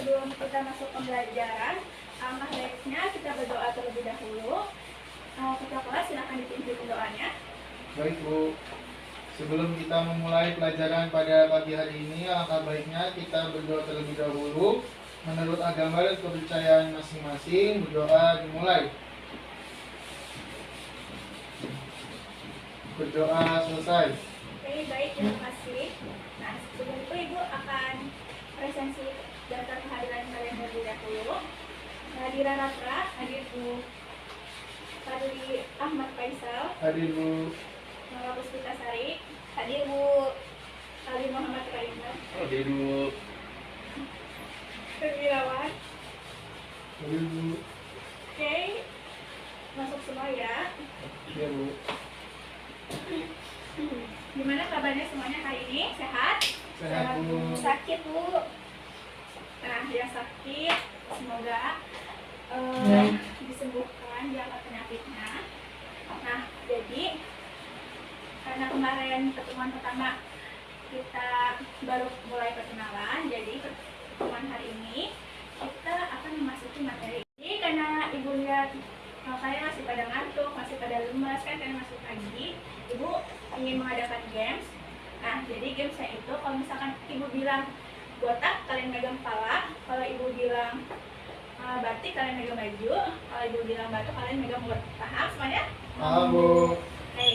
sebelum kita masuk pembelajaran, alangkah baiknya kita berdoa terlebih dahulu. Ketua kelas silakan dipimpin doanya. Baik Bu, sebelum kita memulai pelajaran pada pagi hari ini, alangkah baiknya kita berdoa terlebih dahulu. Menurut agama dan kepercayaan masing-masing, berdoa dimulai. Berdoa selesai. Oke, baik, terima kasih. Nah, sebelum itu Ibu akan presensi daftar kehadiran kalian terlebih dahulu. Kehadiran Ratra, hadir Bu Fadli Ahmad Faisal, Hadir Bu. Nora Puspita Sari, hadir Bu Ali Muhammad Raina, Hadir Bu. Perwirawan. Hadir Bu. Oke, masuk semua ya. Iya Bu. Gimana kabarnya semuanya hari ini? Sehat? Sehat Bu. Sakit Bu? Nah, yang sakit semoga disembuhkan, diangkat penyakitnya. Nah, jadi karena kemarin pertemuan pertama kita baru mulai perkenalan, jadi pertemuan hari ini kita akan memasuki materi. Jadi karena Ibu lihat kalian masih pada ngantuk, masih pada lemas, kan kalian masuk pagi, Ibu ingin mengadakan games. Nah, jadi gamesnya itu kalau misalkan Ibu bilang botak, kalian megang kepala. Kalau Ibu bilang batik, kalian megang baju. Kalau Ibu bilang batu, kalian megang mulut. Paham semuanya? Paham Bu. Oke.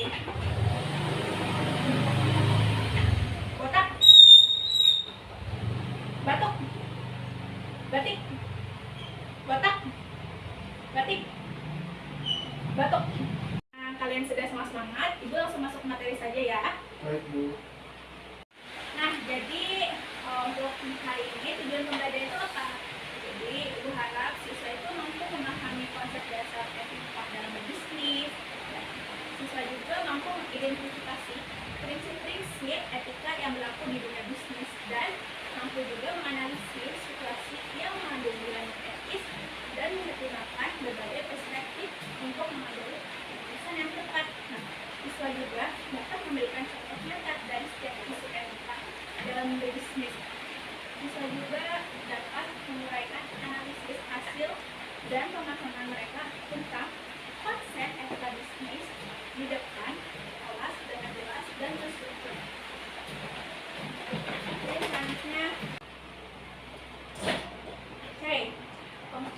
Botak, batuk, batik, botak, batik, batuk. Nah, kalian sudah semangat, Ibu langsung masuk materi saja ya. Baik Bu. Nah, jadi untuk hari ini tujuan pembelajaran itu apa? Jadi Ibu harap siswa itu mampu memahami konsep dasar etika dalam berbisnis. Siswa juga mampu mengidentifikasi prinsip-prinsip etika yang berlaku di dunia bisnis dan mampu juga menganalisis situasi yang mengandung nilai etis dan mempertimbangkan berbagai perspektif untuk mengambil keputusan yang tepat. Nah, siswa juga dapat memberikan contoh nyata dari setiap isu etika dalam berbisnis. Siswa juga dapat menguraikan analisis hasil dan pemahaman mereka tentang konsep etika bisnis di depan kelas dengan jelas dan terstruktur. Oke, selanjutnya. Oke,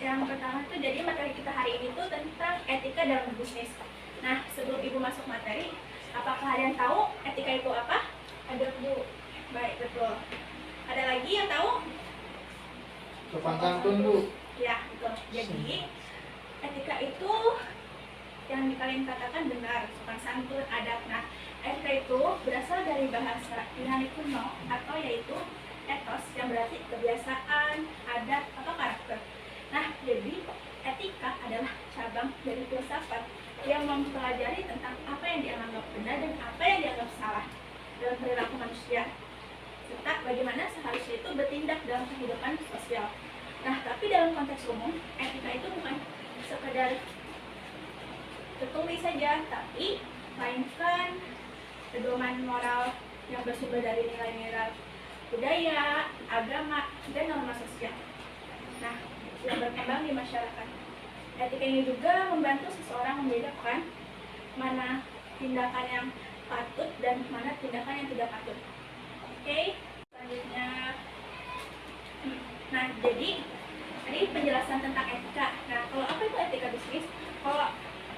yang pertama itu jadi materi kita hari ini tuh tentang etika dalam bisnis. Nah, sebelum Ibu masuk materi, apakah kalian tahu etika itu apa? Ada Bu. Baik, betul. Ada lagi yang tahu? Sopan santun Bu. Ya, betul. Jadi, etika itu yang kalian katakan benar, sopan santun, adab. Nah, etika itu berasal dari bahasa Yunani kuno atau yaitu etos yang berarti kebiasaan, adat, atau karakter. Nah, jadi etika adalah cabang dari filsafat yang mempelajari tentang apa yang dianggap benar dan apa yang dianggap salah dalam perilaku manusia, serta bagaimana seharusnya itu bertindak dalam kehidupan sosial. Nah, tapi dalam konteks umum, etika itu bukan sekedar tertulis saja, tapi melainkan pedoman moral yang bersumber dari nilai-nilai budaya, agama, dan norma sosial. Nah, yang berkembang di masyarakat. Etika ini juga membantu seseorang membedakan mana tindakan yang patut dan mana tindakan yang tidak patut. Oke, selanjutnya. Nah, jadi tadi penjelasan tentang etika. Nah, kalau apa itu etika bisnis? Kalau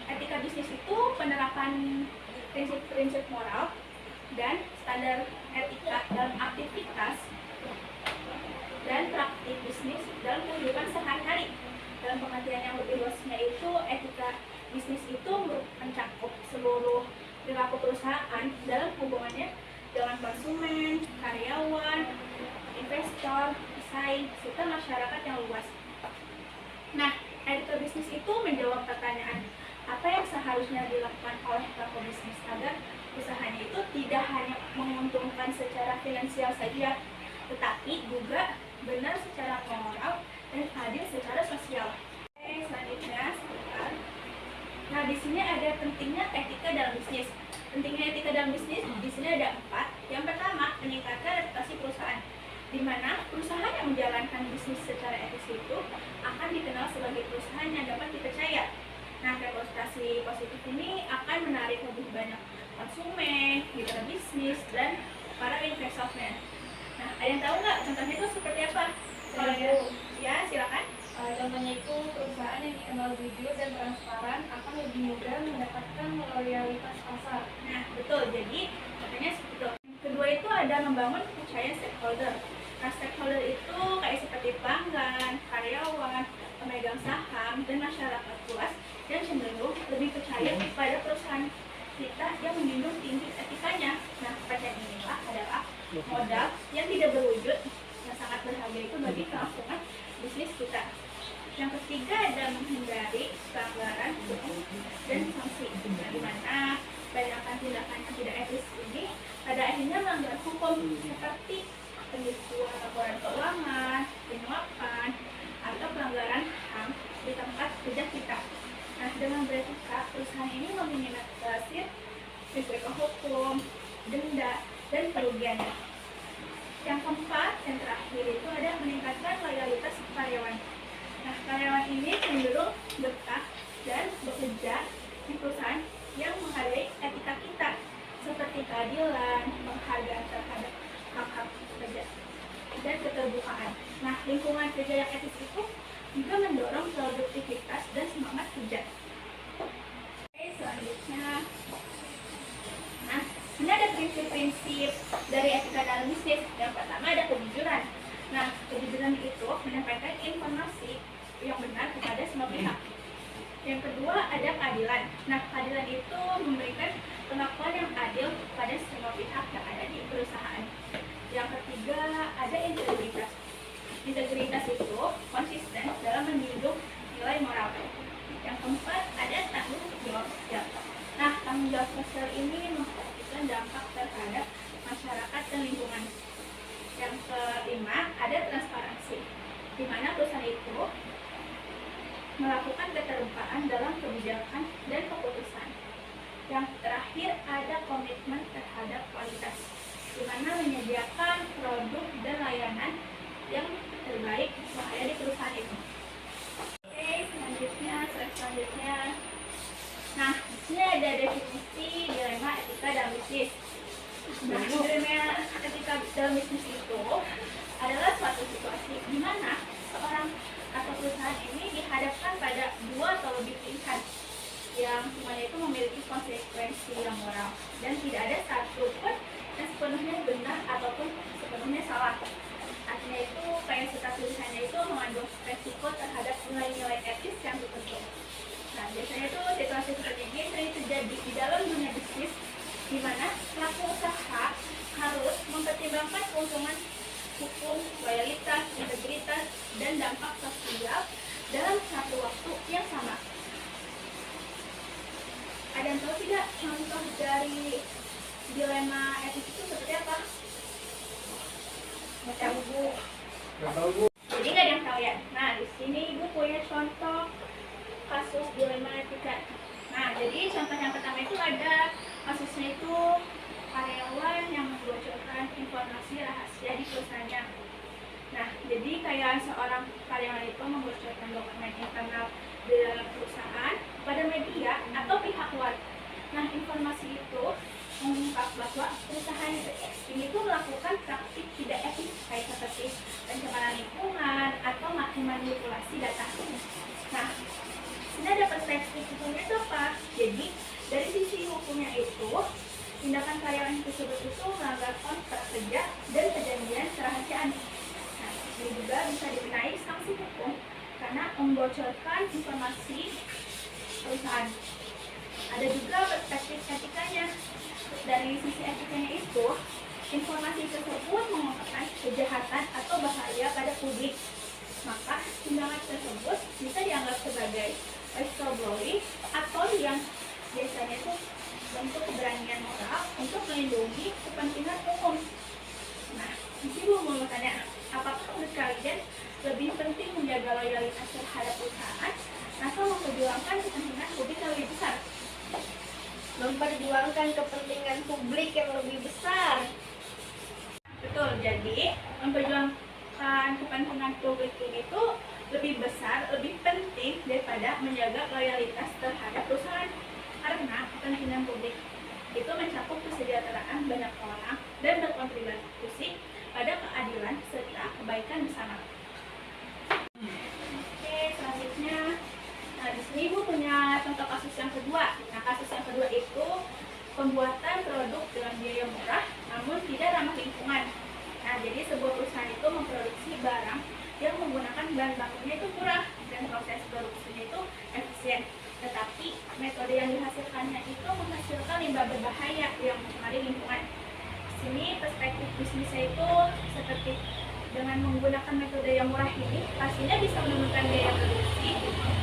etika bisnis itu penerapan prinsip-prinsip moral dan standar etika dalam aktivitas dan praktik bisnis dalam kehidupan sehari-hari. Dalam pengertian yang lebih luasnya itu, etika bisnis itu mencakup seluruh perilaku perusahaan dalam hubungannya dengan konsumen, karyawan, investor, pesaing, serta masyarakat yang luas. Nah, etika bisnis itu menjawab pertanyaan apa yang seharusnya dilakukan oleh pelaku bisnis agar usahanya itu tidak hanya menguntungkan secara finansial saja, tetapi juga benar secara moral dan adil secara sosial. Oke, selanjutnya. Nah, di sini ada pentingnya etika dalam bisnis. Pentingnya etika dalam bisnis di sini ada 4. Yang pertama, meningkatkan reputasi perusahaan. di mana perusahaan yang menjalankan bisnis secara etis itu akan dikenal sebagai perusahaan yang dapat dipercaya. Nah, reputasi positif ini akan menarik lebih banyak konsumen, mitra bisnis, dan para investornya. Nah, ada yang tahu nggak contohnya itu seperti apa? Ya, silakan. Contohnya itu perusahaan yang dikenal jujur dan transparan akan lebih mudah mendapatkan loyalitas pasar. Nah, betul. Jadi, contohnya seperti itu. Yang kedua itu ada membangun kepercayaan stakeholder. Nah, stakeholder itu kayak seperti pelanggan, karyawan, pemegang saham, dan masyarakat luas yang cenderung lebih percaya pada perusahaan kita yang menjunjung tinggi etikanya. Nah, kepercayaan inilah adalah modal yang tidak berwujud yang sangat berharga itu bagi kelangsungan bisnis kita. Yang ketiga ada menghindari pelanggaran hukum dan sanksi. Nah, di mana banyakkan tindakan yang tidak etis ini pada akhirnya melanggar hukum seperti penipuan laporan keuangan, penyuapan, atau pelanggaran HAM di tempat kerja kita. Nah, dengan beretika, perusahaan ini meminimalisir risiko hukum, denda, dan kerugiannya. Yang keempat dan terakhir itu ada meningkatkan loyalitas karyawan. Nah, karyawan ini cenderung betah dan bekerja di perusahaan yang menghargai etika kita, seperti keadilan, penghargaan terhadap hak-hak pekerja, dan keterbukaan. Nah, lingkungan kerja yang etis itu juga mendorong produktivitas dan semangat kerja. Oke, selanjutnya, nah, ini ada prinsip-prinsip dari etika dalam bisnis. Yang pertama ada kejujuran. Nah, kejujuran itu menyampaikan informasi yang benar kepada semua pihak. Yang kedua ada keadilan. Nah, keadilan itu memberikan pengakuan yang adil pada semua pihak yang ada di perusahaan. Yang ketiga ada integritas. Integritas itu konsisten dalam menjunjung nilai moral. Yang keempat ada tanggung jawab sosial. Nah, tanggung jawab sosial ini memperhatikan dampak terhadap masyarakat dan lingkungan. Yang kelima ada transparansi, di mana perusahaan itu melakukan keterbukaan dalam kebijakan dan keputusan. Yang terakhir ada komitmen terhadap kualitas, di mana menyediakan produk dan layanan yang terbaik yang ada di perusahaan itu. Oke, slide selanjutnya. Nah, di sini ada definisi dilema etika dalam bisnis. Nah, dilema etika dalam bisnis itu adalah suatu situasi di mana seorang atau perusahaan ini dihadapkan pada dua atau lebih pilihan yang semuanya itu memiliki konsekuensi yang moral dan tidak ada satu pun yang sepenuhnya benar ataupun sepenuhnya salah. Artinya itu kayak setiap pilihannya itu mengandung resiko terhadap nilai-nilai etis yang tertentu. Nah, biasanya itu situasi seperti ini sering terjadi di dalam dunia bisnis, di mana pelaku usaha harus mempertimbangkan keuntungan hukum, loyalitas, integritas, dan dampak sosial dalam satu waktu yang sama. Ada yang tahu tidak contoh dari dilema etis itu seperti apa? Nggak tahu, Bu. Jadi nggak ada yang tahu ya. Nah, di sini Ibu punya contoh kasus dilema etika. Nah, jadi contoh yang pertama itu ada kasusnya itu karyawan yang membocorkan informasi rahasia di perusahaannya. Nah, jadi kayak seorang karyawan itu membocorkan dokumen internal di dalam perusahaan pada media atau pihak luar. Nah, informasi itu mengungkap bahwa perusahaan ini tuh melakukan praktik tidak etis kayak seperti pencemaran lingkungan atau manipulasi data. Nah, ini ada perspektif hukumnya itu apa? Jadi dari sisi hukumnya itu tindakan karyawan tersebut itu melanggar kontrak kerja dan perjanjian kerahasiaan. Nah, ini juga bisa dikenai sanksi hukum karena membocorkan informasi perusahaan. Ada juga perspektif etikanya. Dari sisi etikanya itu, informasi tersebut mengungkapkan kejahatan atau bahaya pada publik. Maka tindakan tersebut bisa dianggap sebagai whistleblowing atau yang biasanya itu bentuk keberanian moral untuk melindungi kepentingan umum. Nah, di sini mau bertanya, apakah menurut kalian lebih penting menjaga loyalitas terhadap perusahaan atau memperjuangkan kepentingan publik yang lebih besar? Memperjuangkan kepentingan publik yang lebih besar. Betul, jadi memperjuangkan kepentingan publik itu lebih besar, lebih penting daripada menjaga loyalitas terhadap perusahaan. Karena kepentingan publik itu mencakup kesejahteraan banyak orang dan berkontribusi pada keadilan serta kebaikan bersama. Oke, selanjutnya, nah di sini Ibu punya contoh kasus yang kedua. Nah, kasus yang kedua itu pembuatan produk dengan biaya murah namun tidak ramah lingkungan. Nah, jadi sebuah perusahaan itu memproduksi barang yang menggunakan bahan bakunya itu murah dan proses produksinya itu efisien. Tetapi metode yang dihasilkannya itu menghasilkan limbah berbahaya yang mencemari lingkungan. Di sini perspektif bisnisnya itu seperti dengan menggunakan metode yang murah ini pastinya bisa menurunkan biaya produksi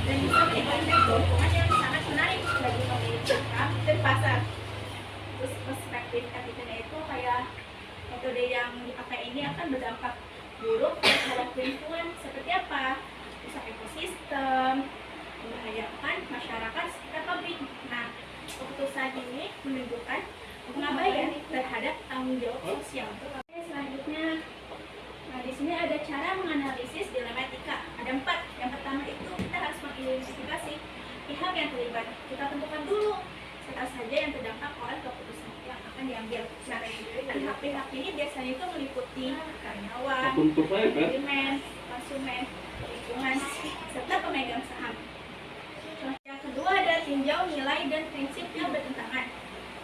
dan bisa menimbulkan keuntungan yang sangat menarik bagi pemilik usaha dan pasar. Terus perspektif etikanya itu kayak metode yang dipakai ini akan berdampak buruk terhadap lingkungan seperti apa? Rusak ekosistem, membahayakan masyarakat sekitar pabrik. Nah, keputusan ini menunjukkan pengabaian terhadap tanggung jawab sosial. Oke, selanjutnya, nah di sini ada cara menganalisis dilema etika. Ada 4. Yang pertama itu kita harus mengidentifikasi pihak yang terlibat. Kita tentukan dulu siapa saja yang terdampak oleh keputusan yang akan diambil. Nah, pihak-pihak ini biasanya itu meliputi karyawan, manajemen, konsumen, lingkungan, serta pemegang saham. Yang kedua ada tinjau nilai dan prinsip yang bertentangan.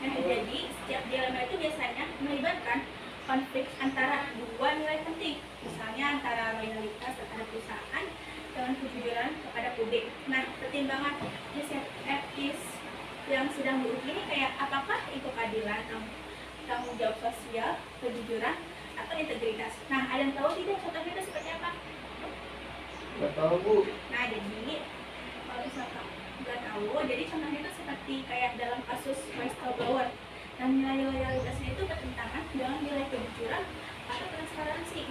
Nah, jadi setiap dilema itu biasanya melibatkan konflik antara dua nilai penting, misalnya antara loyalitas terhadap perusahaan dengan kejujuran kepada publik. Nah, pertimbangan etis yang sedang diuji ini kayak apakah itu keadilan, tanggung jawab sosial, kejujuran, atau integritas. Nah, ada yang tahu tidak contohnya itu seperti apa? Nggak tahu, Bu. Nah, jadi kalau misalkan nggak tahu, jadi contohnya itu seperti kayak dalam kasus whistleblower. Dan nilai loyalitasnya itu bertentangan dengan nilai kejujuran atau transparansi.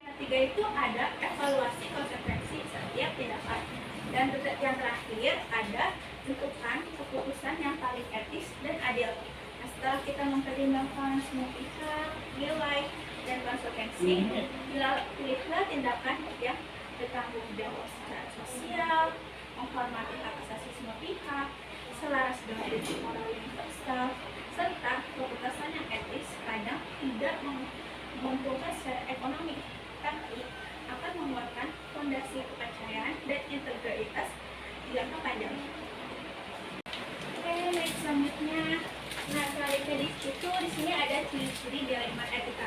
Yang ketiga itu ada evaluasi konsekuensi setiap tindakan. Dan yang terakhir ada tentukan keputusan yang paling etis dan adil. Nah, setelah kita mempertimbangkan semua pihak, nilai, dan konsekuensi, pilihlah tindakan yang bertanggung jawab secara sosial, menghormati hak asasi semua pihak, selaras dengan prinsip moral universal, serta keputusan yang etis kadang tidak menguntungkan secara ekonomi, tapi akan menguatkan fondasi kepercayaan dan integritas di jangka panjang. Oke, next selanjutnya. Nah, selanjutnya di sini ada ciri-ciri dilema etika.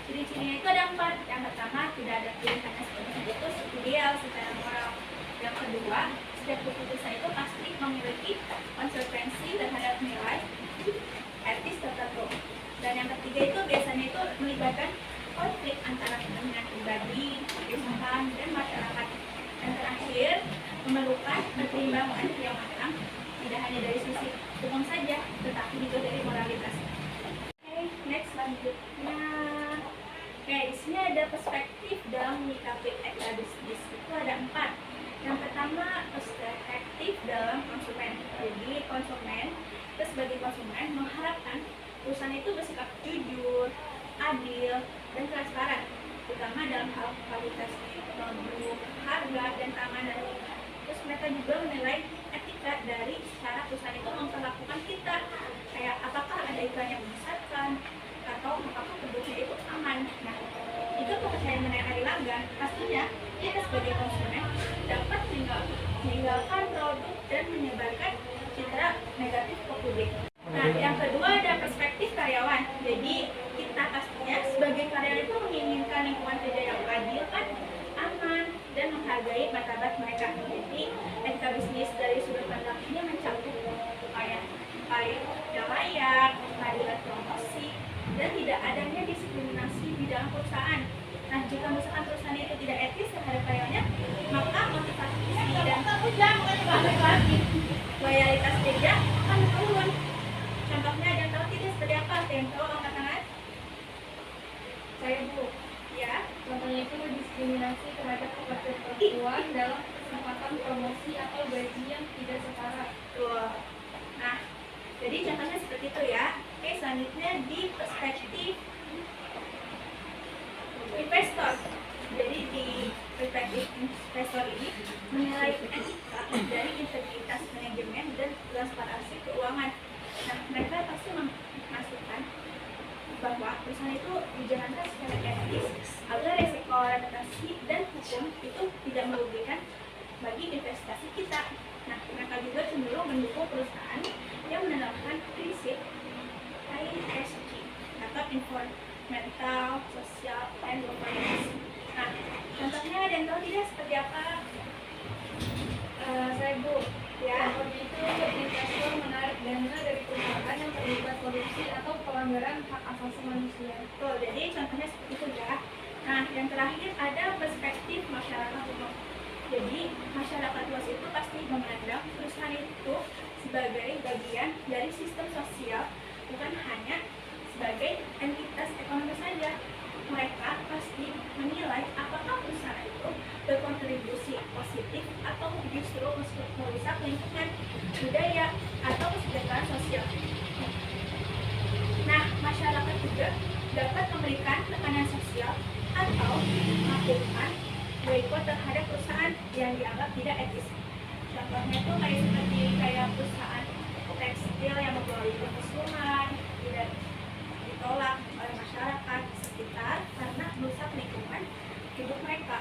Ciri-cirinya itu ada 4. Yang pertama, tidak ada pilihan yang sepenuhnya itu ideal secara moral. Yang kedua, setiap keputusan itu pasti memiliki konsekuensi terhadap nilai etis tertentu. Dan yang ketiga itu biasanya itu melibatkan konflik antara kepentingan pribadi, perusahaan, dan masyarakat. Dan terakhir, memerlukan pertimbangan yang matang, tidak hanya dari sisi hukum saja, tetapi juga dari moralitas. Oke, next selanjutnya. Oke, di sini ada perspektif dalam menyikapi etika bisnis. Itu ada 4. Yang pertama, perspektif dalam konsumen. Jadi konsumen, kita sebagai konsumen mengharapkan perusahaan itu bersikap jujur, adil, dan transparan, terutama dalam hal kualitas produk, harga, dan keamanan. Terus mereka juga menilai etika dari cara perusahaan itu memperlakukan kita, kayak apakah ada iklan yang menyesatkan atau apakah produknya itu aman. Nah, jika kepercayaan mengenai langgan, pastinya kita sebagai konsumen dapat meninggalkan produk dan menyebarkan citra negatif ke publik. Nah, yang kedua ada perspektif karyawan. Jadi kita pastinya sebagai karyawan itu menginginkan lingkungan kerja yang adil, kan, aman, dan menghargai martabat mereka. Jadi etika bisnis dari sudut pandang ini mencakup upaya yang layak, keadilan promosi, dan tidak adanya diskriminasi di dalam perusahaan. Nah, jika misalkan perusahaan itu tidak etis terhadap karyawannya, maka motivasi dan loyalitas kerja akan turun. Contohnya ada yang tahu tidak seperti apa? Ada yang tahu angkat tangan? Saya, Bu. Ya. Contohnya itu diskriminasi terhadap pekerja perempuan dalam kesempatan promosi atau gaji yang tidak setara. Tuh. Nah, jadi contohnya seperti itu ya. Oke, selanjutnya di perspektif investor. Jadi bahwa perusahaan itu dijalankan secara etis agar resiko reputasi dan hukum itu tidak merugikan bagi investasi kita. Nah, mereka juga cenderung mendukung perusahaan yang menerapkan prinsip ESG atau environmental, social, and governance. Nah, contohnya ada yang tahu tidak seperti apa? Saya Bu, Ya, contohnya itu investor menarik dana dari perusahaan yang terlibat korupsi atau pelanggaran hak asasi manusia. betul. Jadi contohnya seperti itu ya. Nah, yang terakhir ada perspektif masyarakat umum. Jadi masyarakat luas itu pasti memandang perusahaan itu sebagai bagian dari sistem sosial, bukan hanya sebagai entitas ekonomi saja. Mereka pasti menilai apakah perusahaan itu berkontribusi positif atau justru merusak lingkungan, budaya, atau kesejahteraan sosial. Nah, masyarakat juga dapat memberikan tekanan sosial atau melakukan boikot terhadap perusahaan yang dianggap tidak etis. Contohnya itu kayak perusahaan tekstil yang membawa kesulitan tidak ditolak oleh masyarakat sekitar karena merusak lingkungan hidup mereka.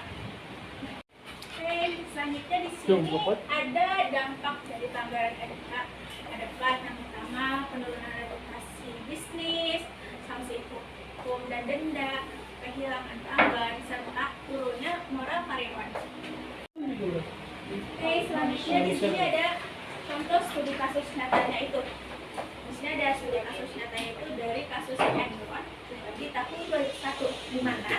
Oke, selanjutnya di sini ada dampak dari pelanggaran etika. Ada empat. Yang pertama, penurunan reputasi bisnis, sanksi hukum dan denda, kehilangan pelanggan, serta turunnya moral karyawan. Oke, selanjutnya di sini ada contoh studi kasus nyatanya itu. Di sini ada studi kasus nyatanya itu dari kasus Enron di tahun 2001, di mana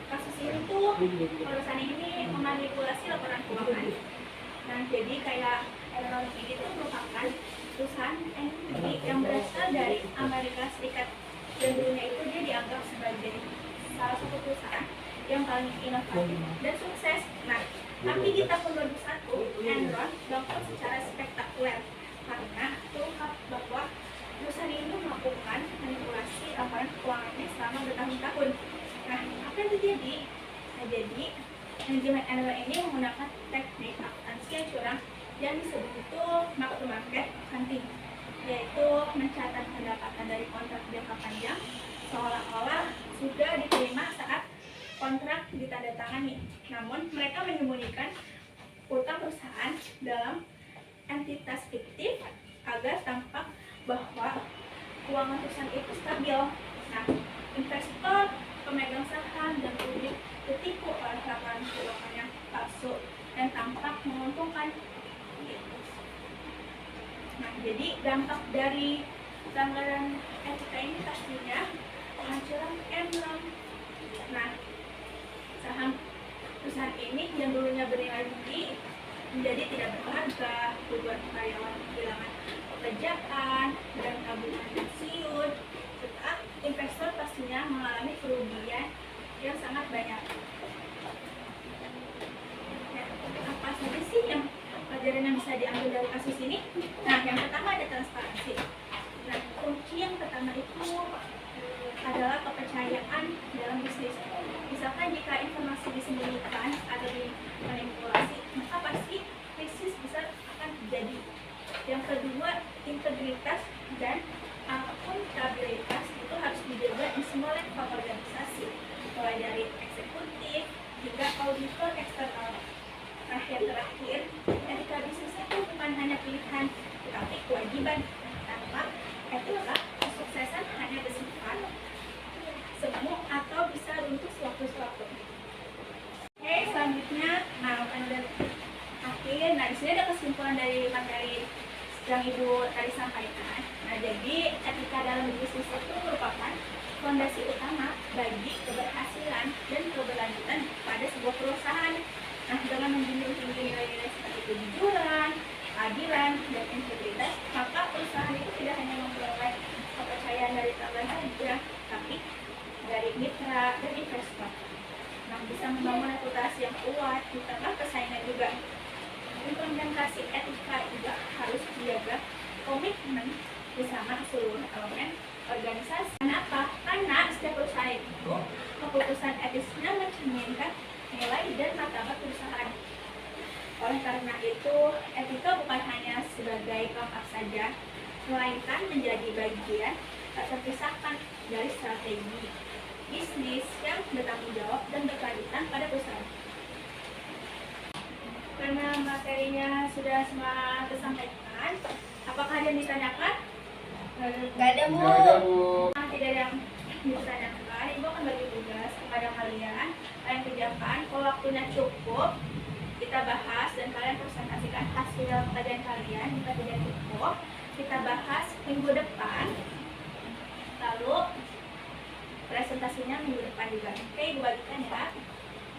kasus ini tuh perusahaan ini memanipulasi laporan keuangan. Nah, jadi kayak Enron ini tuh merupakan perusahaan energi yang berasal dari Amerika Serikat, dan dulunya itu dia dianggap sebagai salah satu perusahaan yang paling inovatif dan sukses. Nah, tapi di tahun 2001 Enron bangkrut secara spektakuler karena terungkap bahwa perusahaan ini melakukan manipulasi laporan keuangannya selama bertahun-tahun. Nah, apa yang terjadi? Nah, jadi manajemen Enron ini menggunakan teknik akuntansi yang curang yang disebut itu mark to market accounting, yaitu mencatat pendapatan dari kontrak jangka panjang seolah-olah sudah diterima saat kontrak ditandatangani. Namun mereka menyembunyikan utang perusahaan dalam entitas fiktif agar tampak bahwa keuangan perusahaan itu stabil. Nah, investor, pemegang saham, dan publik tertipu oleh laporan keuangan yang palsu dan tampak menguntungkan. Nah, jadi dampak dari pelanggaran etika ini pastinya penghancuran Enron. Nah, saham perusahaan ini yang dulunya bernilai tinggi menjadi tidak berharga, membuat karyawan kehilangan pekerjaan dan tabungan pensiun, serta investor pastinya mengalami kerugian yang sangat banyak. Ya, apa saja sih yang pelajaran yang bisa diambil dari kasus ini? Nah, yang pertama ada transparansi. Nah, kunci yang pertama itu adalah kepercayaan dalam bisnis. Misalkan jika informasi disembunyikan atau dimanipulasi, maka pasti krisis besar akan terjadi. Yang kedua, integritas dan akuntabilitas itu harus dijaga di semua level organisasi, mulai dari eksekutif hingga auditor eksternal. Nah, yang terakhir, etika bisnis itu bukan hanya pilihan, tetapi kewajiban. Tanpa etika, kesuksesan hanya bersifat semu atau bisa runtuh sewaktu-waktu. Oke, selanjutnya, nah pada akhir, nah di sini ada kesimpulan dari materi yang Ibu tadi sampaikan. Nah, jadi etika dalam bisnis itu merupakan fondasi utama bagi keberhasilan dan keberlanjutan pada sebuah perusahaan. Nah, dengan menjunjung tinggi nilai-nilai seperti kejujuran, keadilan, dan integritas, maka perusahaan itu tidak hanya memperoleh kepercayaan dari pelanggan saja, tapi dari mitra dan investor. Nah, bisa membangun reputasi yang kuat di tengah persaingan juga. Implementasi etika juga harus dijaga komitmen bersama seluruh elemen organisasi. Kenapa? Karena setiap perusahaan itu keputusan etisnya mencerminkan nilai dan martabat perusahaan. Oleh karena itu, etika bukan hanya sebagai pangkal saja, melainkan menjadi bagian tak terpisahkan dari strategi bisnis yang bertanggung jawab dan berkelanjutan pada perusahaan. Karena materinya sudah semua tersampaikan, apakah ada yang ditanyakan? Gak ada, Bu. Tidak ada, Bu. Tidak ada yang ditanyakan, Ibu akan bagi tugas kepada kalian. Kalian kerjakan, kalau waktunya cukup, kita bahas dan kalian presentasikan hasil kajian kalian. Jika tidak cukup, kita bahas minggu depan. Lalu presentasinya minggu depan juga. Oke, Ibu bagikan ya.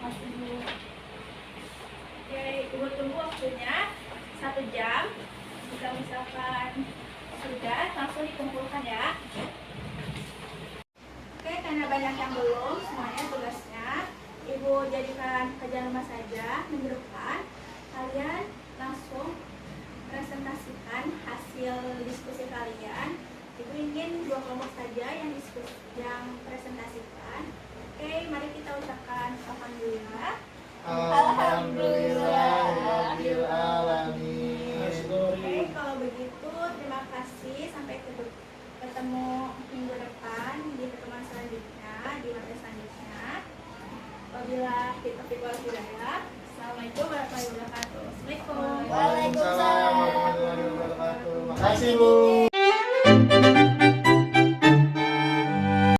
Masih dulu. Oke, Ibu tunggu waktunya 1 jam. Jika misalkan sudah, langsung dikumpulkan ya. Oke, karena banyak yang belum, semuanya tugasnya Ibu jadikan kerjaan rumah saja. Minggu depan kalian langsung presentasikan hasil diskusi kalian. Ibu ingin 2 kelompok saja yang presentasikan. Oke, mari kita ucapkan alhamdulillah. Alhamdulillahirabbil alamin. Oke, kalau begitu terima kasih, sampai ketemu minggu depan di pertemuan selanjutnya, di materi selanjutnya. Apabila kita wal hidayah. Assalamualaikum warahmatullahi wabarakatuh. Assalamualaikum. Waalaikumsalam warahmatullahi wabarakatuh. Makasih, Bu.